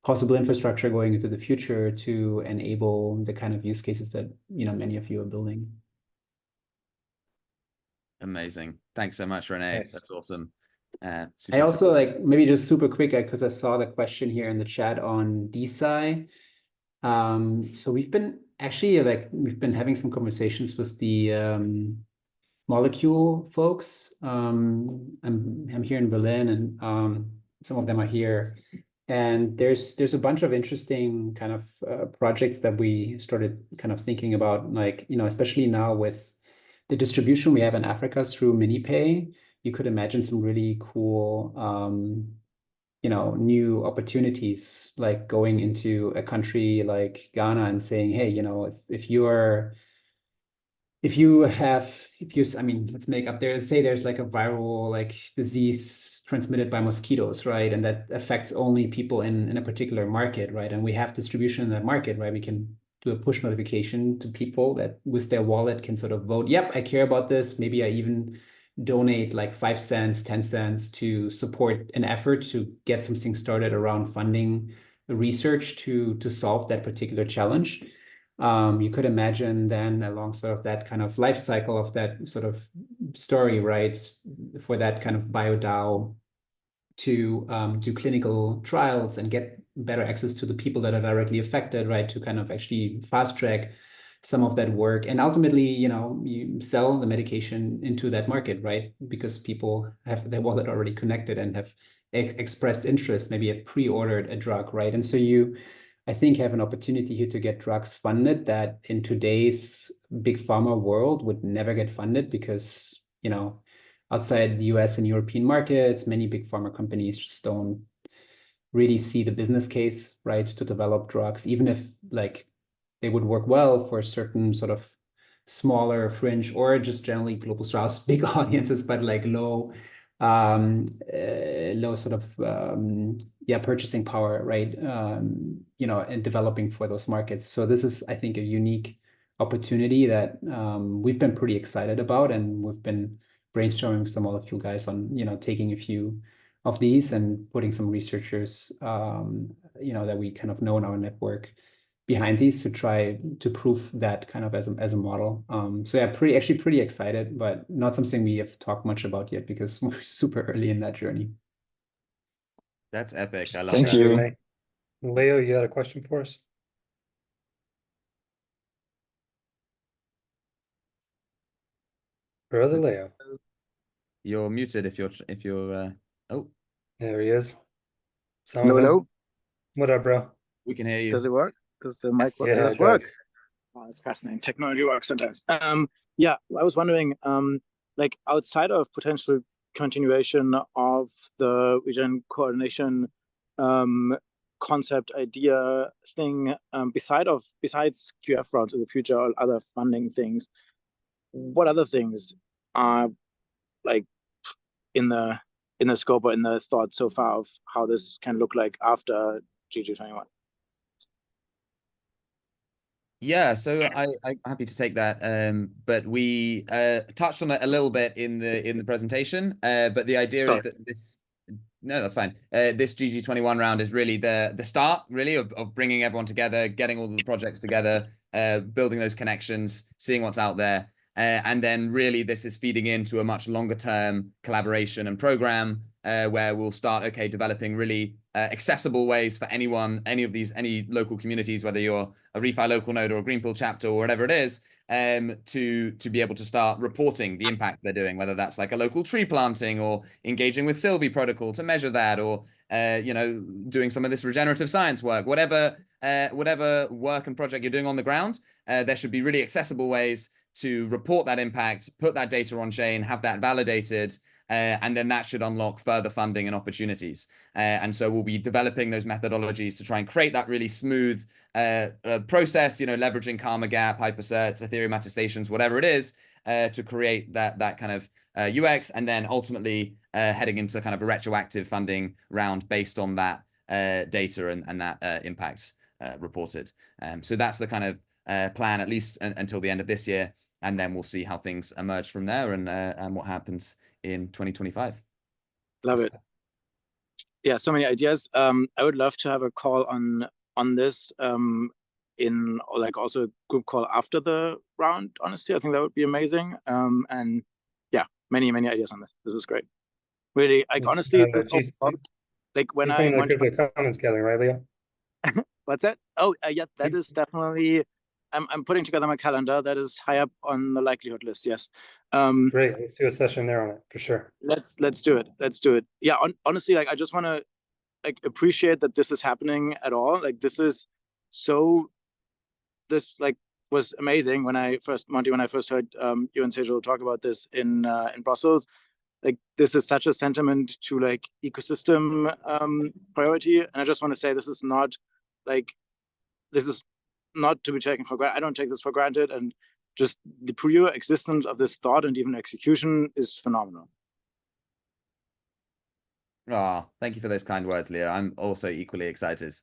possible infrastructure going into the future to enable the kind of use cases that, many of you are building. Amazing. Thanks so much, Renee. Nice. That's awesome. I also maybe just super quick, because I saw the question here in the chat on DeSci. So we've been actually we've been having some conversations with the molecule folks. I'm here in Berlin, and some of them are here. And there's a bunch of interesting kind of projects that we started kind of thinking about, especially now with the distribution we have in Africa through MiniPay. You could imagine some really cool, new opportunities, like going into a country like Ghana and saying, hey, let's make up there, let's say there's like a viral disease transmitted by mosquitoes, right? And that affects only people in a particular market, right? And we have distribution in that market, right? We can do a push notification to people that with their wallet can sort of vote, yep, I care about this. Maybe I even donate like 5 cents, 10 cents to support an effort to get something started around funding research to solve that particular challenge. You could imagine then along sort of that kind of life cycle of that sort of story, right? For that kind of BioDAO to do clinical trials and get better access to the people that are directly affected, right? To kind of actually fast track some of that work. And ultimately, you sell the medication into that market, right? Because people have their wallet already connected and have expressed interest, maybe have pre-ordered a drug, right? And so I think, have an opportunity here to get drugs funded that in today's big pharma world would never get funded because, outside the US and European markets, many big pharma companies just don't really see the business case, right, to develop drugs, even if they would work well for certain sort of smaller fringe or just generally global trials, big audiences, but low sort of purchasing power, right? And developing for those markets. So this is, I think, a unique opportunity that we've been pretty excited about, and we've been brainstorming with some molecule guys on taking a few of these and putting some researchers that we kind of know in our network behind these to try to prove that kind of as a model. So yeah, pretty excited, but not something we have talked much about yet because we're super early in that journey. That's epic. I love Thank that. you, Renee. Leo, you had a question for us? Brother Leo. You're muted if you're oh, There he is. Hello, hello. What up, bro? we can hear you. Does it work? because the mic Yeah, does it work. does. Oh, it's fascinating. Technology works sometimes. Yeah, I was wondering, like outside of potential continuation of the Regen coordination concept idea thing, besides QF rounds in the future or other funding things, what other things are like in the scope or in the thought so far of how this can look like after GG21? Yeah, so I'm happy to take that. But we touched on it a little bit in the presentation. But the idea is that that's fine. This GG21 round is really the start, really, of bringing everyone together, getting all the projects together, building those connections, seeing what's out there. And then really this is feeding into a much longer term collaboration and program where we'll start, developing really accessible ways for any local communities, whether you're a ReFi Local Node or a GreenPill Chapter or whatever it is, to be able to start reporting the impact they're doing, whether that's like a local tree planting or engaging with Sylvie protocol to measure that, or doing some of this regenerative science work, whatever work and project you're doing on the ground. There should be really accessible ways to report that impact, put that data on chain, have that validated, and then that should unlock further funding and opportunities. And so we'll be developing those methodologies to try and create that really smooth process, leveraging Karma Gap, Hypercerts, Ethereum attestations, whatever it is, to create that kind of UX, and then ultimately heading into kind of a retroactive funding round based on that data and that impact reported. So that's the kind of plan, at least until the end of this year. And then we'll see how things emerge from there and what happens in 2025. Love it. Yeah, so many ideas. I would love to have a call on this in like also a group call after the round. Honestly, I think that would be amazing. And yeah, many ideas on this. This is great. Really, like honestly, this whole, like when I want the comments gathering, right, Leo? What's that? Oh, yeah, that is definitely. I'm putting together my calendar. That is high up on the likelihood list. Yes. Great. Let's do a session there on it for sure. Let's do it. Let's do it. Yeah. Honestly, like I just want to like appreciate that this is happening at all. Like this is so. This like was amazing when I first heard you and Celo talk about this in Brussels. Like this is such a sentiment to like ecosystem priority, and I just want to say this is not to be taken for granted. I don't take this for granted, and just the pure existence of this thought and even execution is phenomenal. Oh, thank you for those kind words, Leo. I'm also equally excited.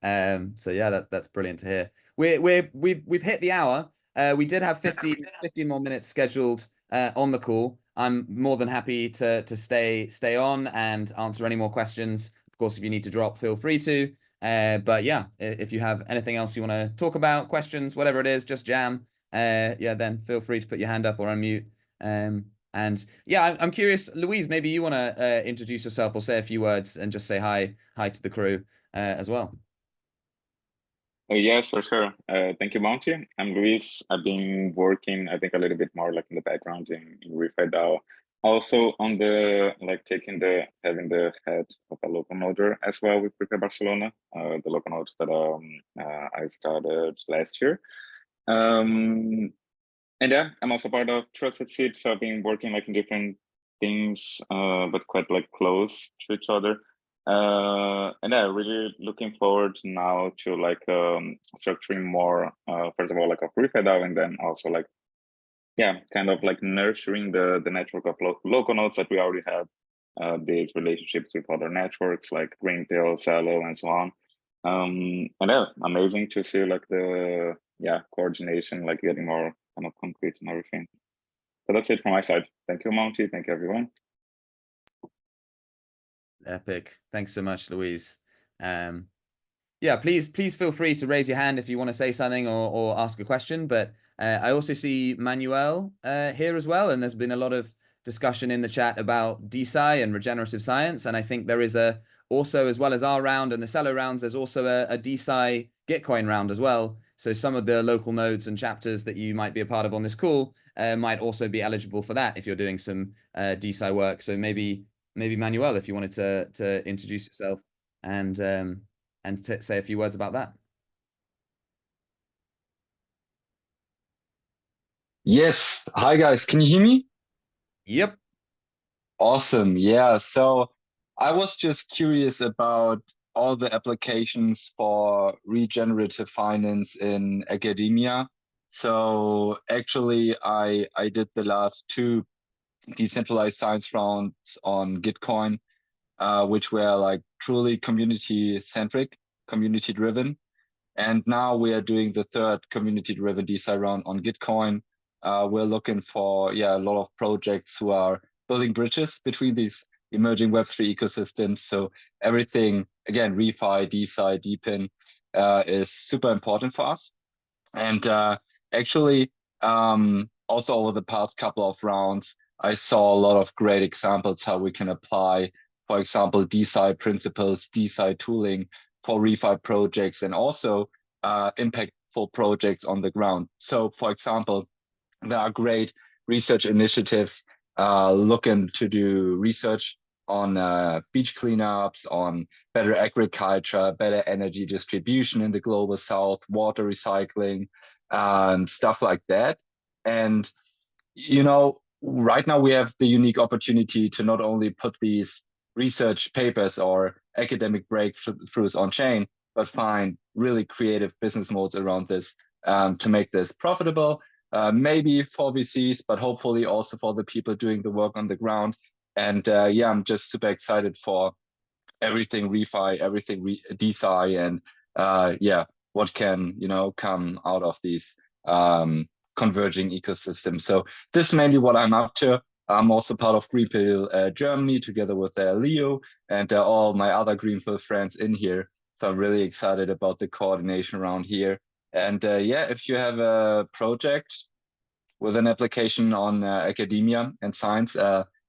So yeah, that's brilliant to hear. We've hit the hour. We did have 15 more minutes scheduled on the call. I'm more than happy to stay on and answer any more questions. Of course, if you need to drop, feel free to. But yeah, if you have anything else you want to talk about, questions, whatever it is, just jam. Then feel free to put your hand up or unmute. And yeah, I'm curious, Louise, maybe you want to introduce yourself or say a few words and just say hi to the crew as well. Yes, for sure. Thank you, Monty. I'm Luis. I've been working, I think, a little bit more like in the background in ReFi DAO. Also on the having the head of a local node as well with ReFi Barcelona, the local nodes that I started last year. And yeah, I'm also part of Trusted Seed, so I've been working like in different things, but quite like close to each other. And yeah, really looking forward now to like structuring more, first of all, like a ReFi DAO, and then also like, yeah, kind of like nurturing the network of local nodes that we already have, these relationships with other networks like GreenPill, Celo, and so on. And yeah, amazing to see like the coordination, like getting more kind of concrete and everything. So that's it from my side. Thank you, Monty. Thank you, everyone. Epic. Thanks so much, Louise. Yeah, please feel free to raise your hand if you want to say something or ask a question. But I also see Manuel here as well, and there's been a lot of discussion in the chat about DeSci and regenerative science, and I think there is also, as well as our round and the Celo rounds, there's also a DeSci Gitcoin round as well. So some of the local nodes and chapters that you might be a part of on this call might also be eligible for that if you're doing some DeSci work. So maybe Manuel, if you wanted to introduce yourself and say a few words about that. Yes. Hi, guys. Can you hear me? Yep. Awesome. Yeah. So I was just curious about all the applications for regenerative finance in academia. So actually, I did the last two decentralized science rounds on Gitcoin, which were like truly community-centric, community-driven. And now we are doing the third community-driven DeFi round on Gitcoin. We're looking for a lot of projects who are building bridges between these emerging Web3 ecosystems. So everything, again, ReFi, DeFi, DePIN is super important for us. And actually, also over the past couple of rounds, I saw a lot of great examples how we can apply, for example, DeFi principles, DeFi tooling for ReFi projects, and also impactful projects on the ground. So, for example, there are great research initiatives looking to do research on beach cleanups, on better agriculture, better energy distribution in the global south, water recycling, stuff like that. And, right now we have the unique opportunity to not only put these research papers or academic breakthroughs on chain, but find really creative business modes around this to make this profitable, maybe for VCs, but hopefully also for the people doing the work on the ground. And I'm just super excited for everything ReFi, everything DeFi, and what can come out of these converging ecosystems. So this is mainly what I'm up to. I'm also part of GreenPill Germany, together with Leo and all my other GreenPill friends in here. So I'm really excited about the coordination around here. And if you have a project with an application on academia and science,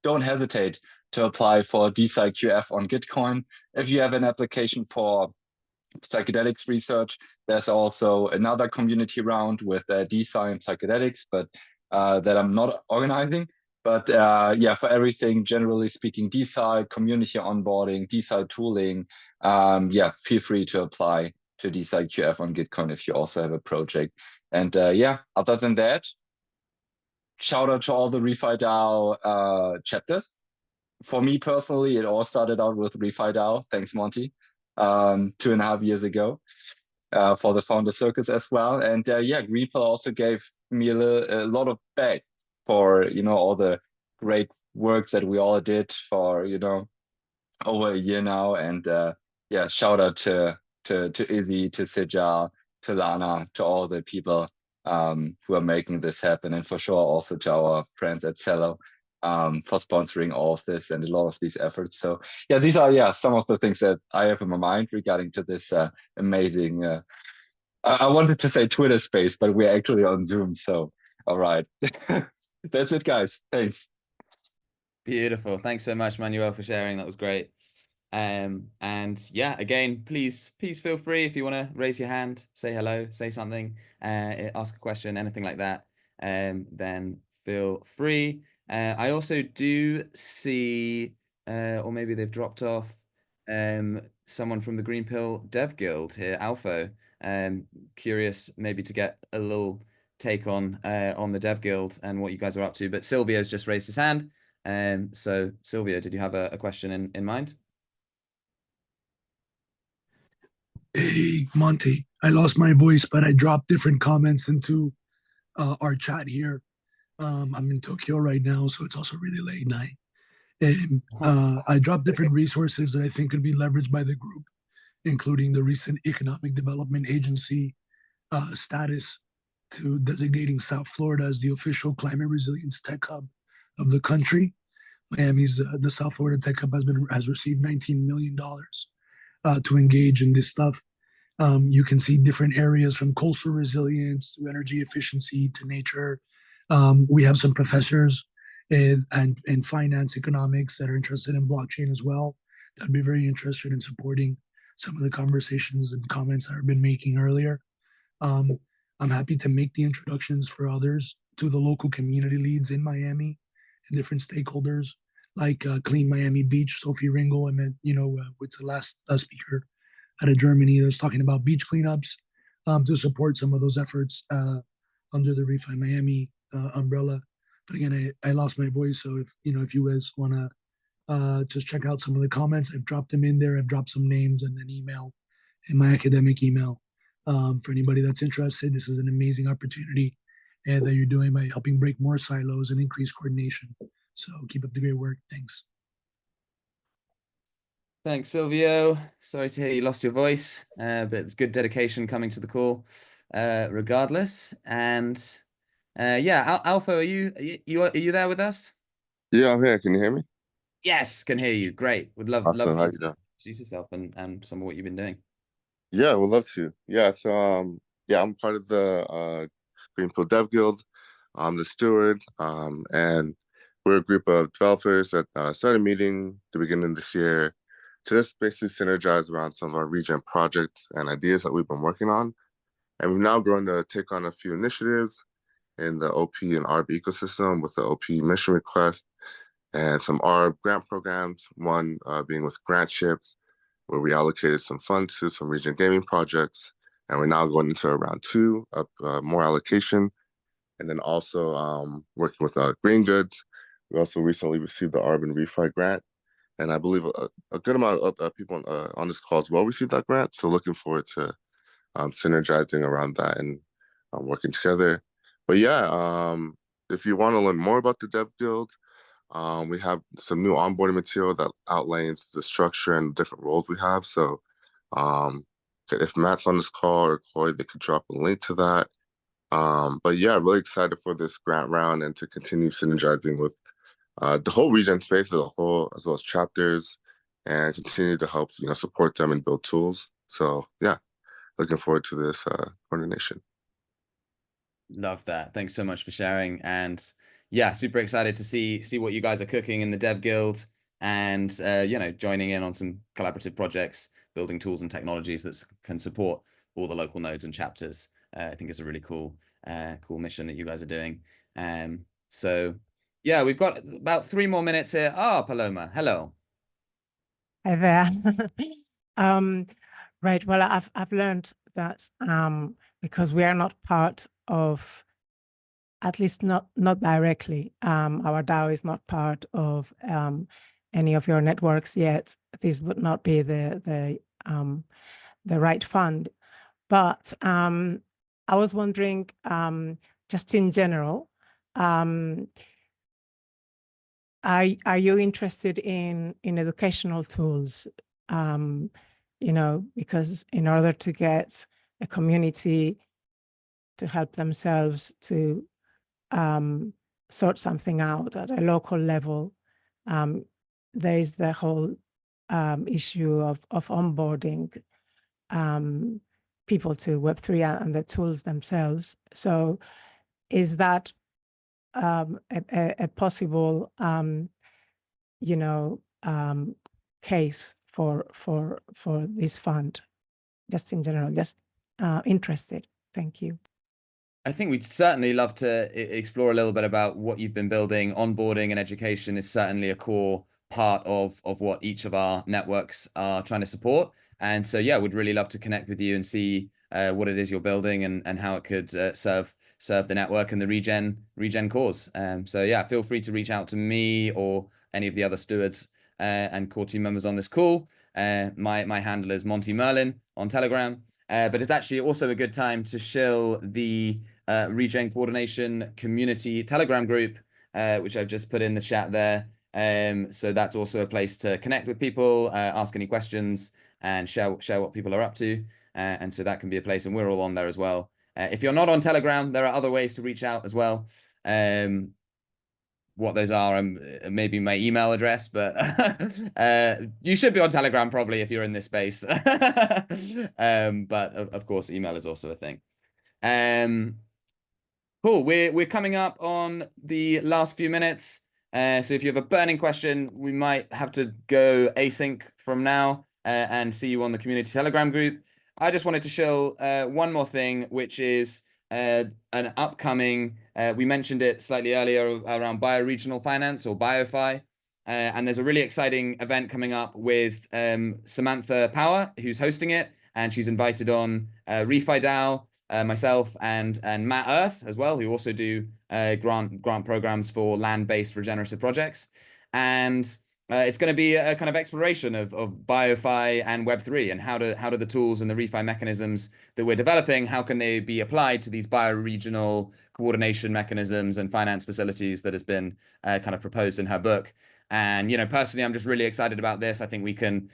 don't hesitate to apply for DeFi QF on Gitcoin. If you have an application for psychedelics research, there's also another community round with DeFi and psychedelics, but that I'm not organizing. But for everything, generally speaking, DeFi, community onboarding, DeFi tooling, feel free to apply to DeFi QF on Gitcoin if you also have a project. And other than that, shout out to all the ReFi DAO chapters. For me personally, it all started out with ReFi DAO. Thanks, Monty, 2.5 years ago, for the founder circus as well. And GreenPill also gave me a lot of back for all the great work that we all did for over a year now. And shout out to Izzy, to Sijal, to Lana, to all the people who are making this happen, and for sure also to our friends at Celo for sponsoring all of this and a lot of these efforts. So these are some of the things that I have in my mind regarding to this amazing I wanted to say Twitter space, but we're actually on Zoom. So all right. That's it, guys. Thanks. Beautiful. Thanks so much, Manuel, for sharing. That was great. And again, please feel free if you want to raise your hand, say hello, say something, ask a question, anything like that, then feel free. I also do see, or maybe they've dropped off, someone from the GreenPill Dev Guild here, Alpha. Curious maybe to get a little take on the Dev Guild and what you guys are up to. But Silvio's just raised his hand. So Silvio, did you have a question in mind? Hey, Monty, I lost my voice, but I dropped different comments into our chat here. I'm in Tokyo right now, so it's also really late night. And I dropped different resources that I think could be leveraged by the group, including the recent Economic Development Agency status to designating South Florida as the official climate resilience tech hub of the country. Miami's the South Florida Tech Hub has received $19 million to engage in this stuff. You can see different areas from coastal resilience to energy efficiency to nature. We have some professors in finance economics that are interested in blockchain as well. That'd be very interested in supporting some of the conversations and comments that I've been making earlier. I'm happy to make the introductions for others to the local community leads in Miami and different stakeholders like Clean Miami Beach, Sophie Ringel. I met, with the last speaker out of Germany that was talking about beach cleanups to support some of those efforts under the ReFi Miami umbrella. But again, I lost my voice, so if you guys want to just check out some of the comments, I've dropped them in there. I've dropped some names and an email in my academic email for anybody that's interested. This is an amazing opportunity that you're doing by helping break more silos and increase coordination. So keep up the great work. Thanks. Thanks, Silvio. Sorry to hear you lost your voice, but it's good dedication coming to the call, regardless. And yeah, Alpha, are you there with us? Yeah, I'm here. Can you hear me? Yes, can hear you. Great. Would love Awesome. How you you to doing? introduce yourself and some of what you've been doing. Yeah, would love to. Yeah, so yeah, I'm part of the GreenPill Dev Guild. I'm the steward, and we're a group of developers that started meeting the beginning of this year to just basically synergize around some of our Regen projects and ideas that we've been working on. And we've now grown to take on a few initiatives in the OP and ARB ecosystem with the OP mission request and some ARB grant programs, one being with grant ships, where we allocated some funds to some Regen gaming projects. And we're now going into round 2 of more allocation. And then also working with Green Goods. We also recently received the ARB and ReFi grant. And I believe a good amount of people on this call as well received that grant. So looking forward to synergizing around that and working together. But yeah, if you want to learn more about the Dev Guild, we have some new onboarding material that outlines the structure and different roles we have. So if Matt's on this call or Corey, they could drop a link to that. But yeah, really excited for this grant round and to continue synergizing with the whole Regen space as a whole, as well as chapters, and continue to help support them and build tools. So yeah, looking forward to this coordination. Love that. Thanks so much for sharing. And yeah, super excited to see what you guys are cooking in the Dev Guild and joining in on some collaborative projects, building tools and technologies that can support all the local nodes and chapters. I think it's a really cool mission that you guys are doing. So yeah, we've got about 3 more minutes here. Paloma, hello. Hi there. Right. Well, I've learned that because we are not part of, at least not directly, our DAO is not part of any of your networks yet. This would not be the right fund. But I was wondering, just in general, are you interested in educational tools? Because in order to get a community to help themselves to sort something out at a local level, there is the whole issue of onboarding people to Web3 and the tools themselves. So is that a possible case for this fund, just in general, just interested? Thank you. I think we'd certainly love to explore a little bit about what you've been building. Onboarding and education is certainly a core part of what each of our networks are trying to support. And so, yeah, we'd really love to connect with you and see what it is you're building and how it could serve the network and the Regen cause. So yeah, feel free to reach out to me or any of the other stewards and core team members on this call. My handle is Monty Merlin on Telegram. But it's actually also a good time to shill the Regen Coordi-Nation community Telegram group, which I've just put in the chat there. So that's also a place to connect with people, ask any questions, and share what people are up to. And so that can be a place, and we're all on there as well. If you're not on Telegram, there are other ways to reach out as well. What those are, maybe my email address, but you should be on Telegram probably if you're in this space. But of course, email is also a thing. Cool. We're coming up on the last few minutes. So if you have a burning question, we might have to go async from now and see you on the community Telegram group. I just wanted to show one more thing, which is an upcoming, we mentioned it slightly earlier around bioregional finance or BioFi. And there's a really exciting event coming up with Samantha Power, who's hosting it. And she's invited on ReFi DAO, myself and Matt Earth as well, who also do grant programs for land-based regenerative projects. And it's going to be a kind of exploration of BioFi and Web3, and how do the tools and the ReFi mechanisms that we're developing, how can they be applied to these bioregional coordination mechanisms and finance facilities that has been kind of proposed in her book. And, you know, personally, I'm just really excited about this. I think we can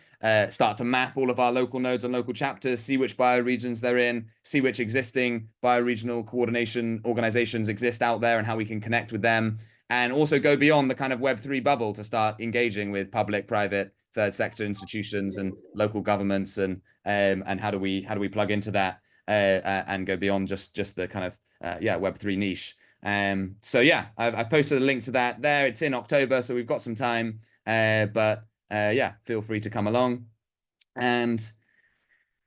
start to map all of our local nodes and local chapters, see which bioregions they're in, see which existing bioregional coordination organizations exist out there and how we can connect with them. And also go beyond the kind of Web3 bubble to start engaging with public, private, third sector institutions and local governments, and how do we plug into that and go beyond just the kind of Web3 niche. So yeah, I've posted a link to that there. It's in October, so we've got some time. But yeah, feel free to come along. And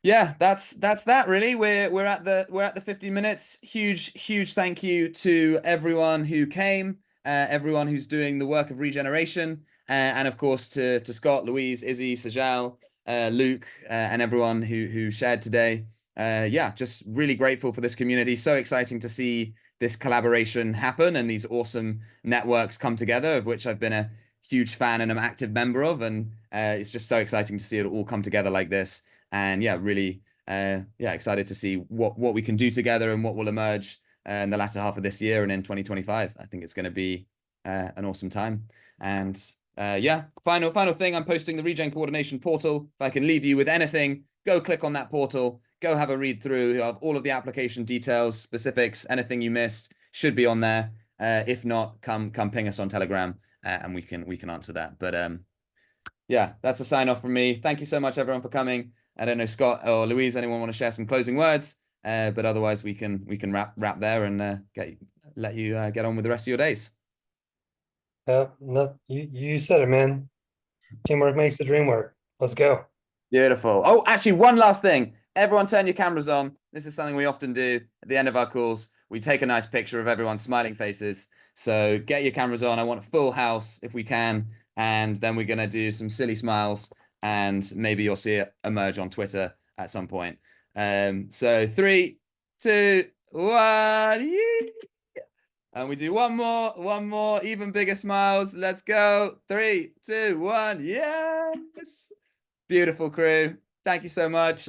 yeah, that's that really. We're at the 50 minutes. Huge thank you to everyone who came. Everyone who's doing the work of regeneration, and of course to Scott, Louise, Izzy, Sajal, Luke, and everyone who shared today. Yeah, just really grateful for this community. So exciting to see this collaboration happen and these awesome networks come together, of which I've been a huge fan and an active member of. And it's just so exciting to see it all come together like this. And yeah, really, excited to see what we can do together and what will emerge in the latter half of this year and in 2025. I think it's going to be an awesome time. And yeah, final thing, I'm posting the Regen coordination portal. If I can leave you with anything, go click on that portal, go have a read through of all of the application details, specifics, anything you missed should be on there. If not, come ping us on Telegram and we can answer that. But yeah, that's a sign off from me. Thank you so much, everyone, for coming. I don't know, Scott or Louise, anyone want to share some closing words? But otherwise, we can wrap there and let you get on with the rest of your days. No, you said it, man. Teamwork makes the dream work. Let's go. Beautiful. Oh, actually, one last thing. Everyone turn your cameras on. This is something we often do at the end of our calls. We take a nice picture of everyone's smiling faces. So get your cameras on. I want a full house if we can. And then we're going to do some silly smiles, and maybe you'll see it emerge on Twitter at some point. So 3, 2, 1. Yee! And we do one more, even bigger smiles. Let's go. 3, 2, 1. Yes. Beautiful, crew. Thank you so much.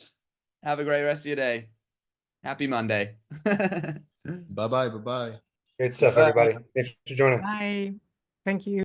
Have a great rest of your day. Happy Monday. Bye-bye. Great stuff, everybody. Thanks for joining. Bye. Thank you.